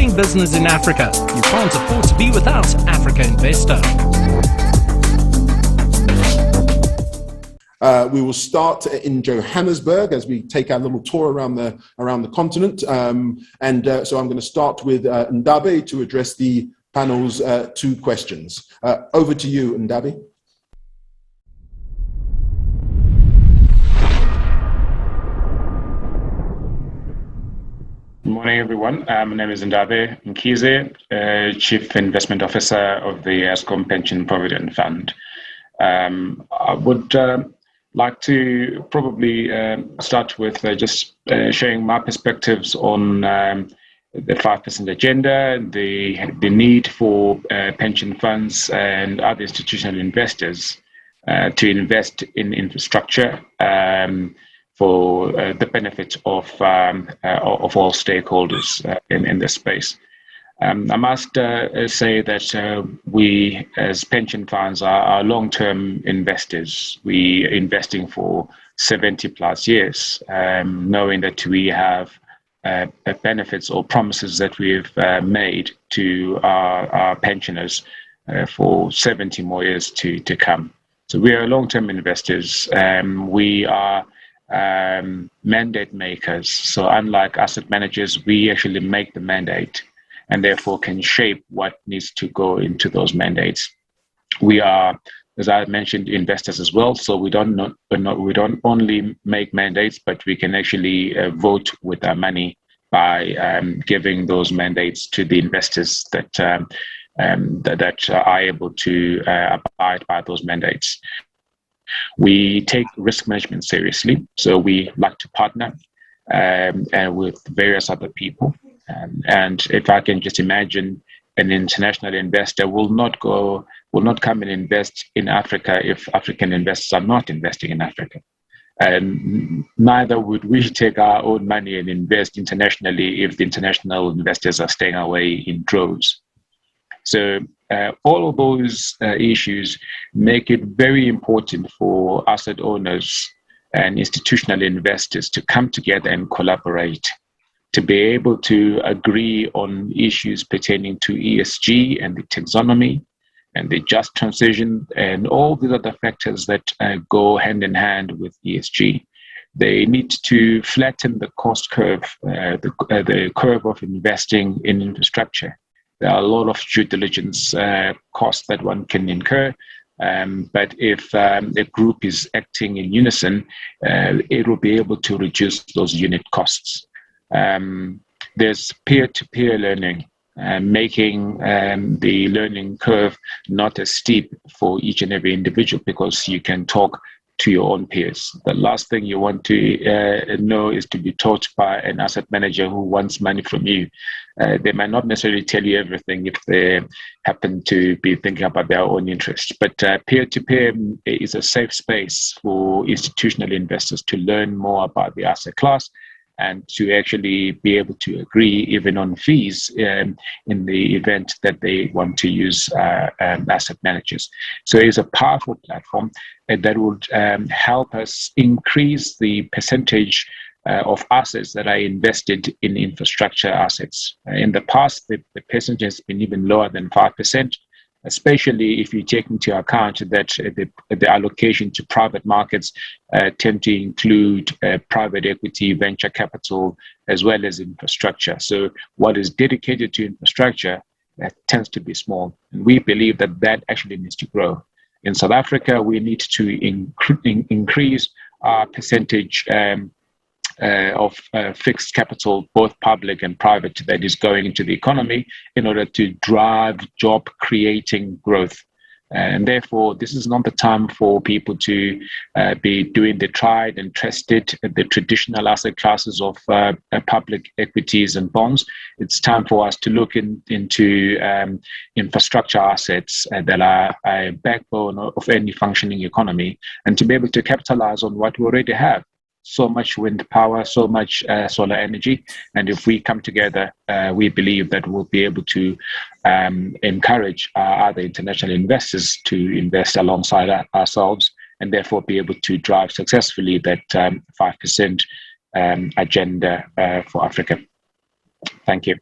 doing business in Africa. You can't afford to be without Africa Investor. We will start in Johannesburg as we take our little tour around the continent. So I'm going to start with Ndabe to address the panel's two questions. Over to you, Ndabe. Good morning, everyone. My name is Ndabe Mkhize, Chief Investment Officer of the AfGIIB Pension Provident Fund. I would like to probably start with just sharing my perspectives on the 5% agenda, the need for pension funds and other institutional investors to invest in infrastructure for the benefit of all stakeholders in this space. I must say that we, as pension funds, are long-term investors. We are investing for 70 plus years, knowing that we have benefits or promises that we've made to our pensioners for 70 more years to come. So we are long-term investors. We are mandate makers. So unlike asset managers, we actually make the mandate and therefore can shape what needs to go into those mandates. We are, as I mentioned, investors as well. So we don't only make mandates, but we can actually vote with our money by giving those mandates to the investors that are able to abide by those mandates. We take risk management seriously, so we like to partner with various other people. And if I can just imagine, an international investor will not come and invest in Africa if African investors are not investing in Africa. And neither would we take our own money and invest internationally if the international investors are staying away in droves. So all of those issues make it very important for asset owners and institutional investors to come together and collaborate, to be able to agree on issues pertaining to ESG and the taxonomy and the just transition and all these other factors that go hand in hand with ESG. They need to flatten the cost curve, the curve of investing in infrastructure. There are a lot of due diligence costs that one can incur, but if a group is acting in unison, it will be able to reduce those unit costs. There's peer-to-peer learning, making the learning curve not as steep for each and every individual, because you can talk to your own peers. The last thing you want to know is to be taught by an asset manager who wants money from you. They might not necessarily tell you everything if they happen to be thinking about their own interests. But peer-to-peer is a safe space for institutional investors to learn more about the asset class and to actually be able to agree even on fees in the event that they want to use asset managers. So it's a powerful platform that would help us increase the percentage of assets that are invested in infrastructure assets. In the past, the percentage has been even lower than 5%, especially if you take into account that the allocation to private markets tend to include private equity, venture capital, as well as infrastructure. So what is dedicated to infrastructure tends to be small. And we believe that that actually needs to grow. In South Africa, we need to increase our percentage of fixed capital, both public and private, that is going into the economy in order to drive job creating growth. And therefore, this is not the time for people to be doing the tried and tested, the traditional asset classes of public equities and bonds. It's time for us to look into infrastructure assets that are a backbone of any functioning economy, and to be able to capitalize on what we already have. So much wind power, so much solar energy. And if we come together, we believe that we'll be able to encourage other international investors to invest alongside ourselves, and therefore be able to drive successfully that 5% agenda for Africa. Thank you.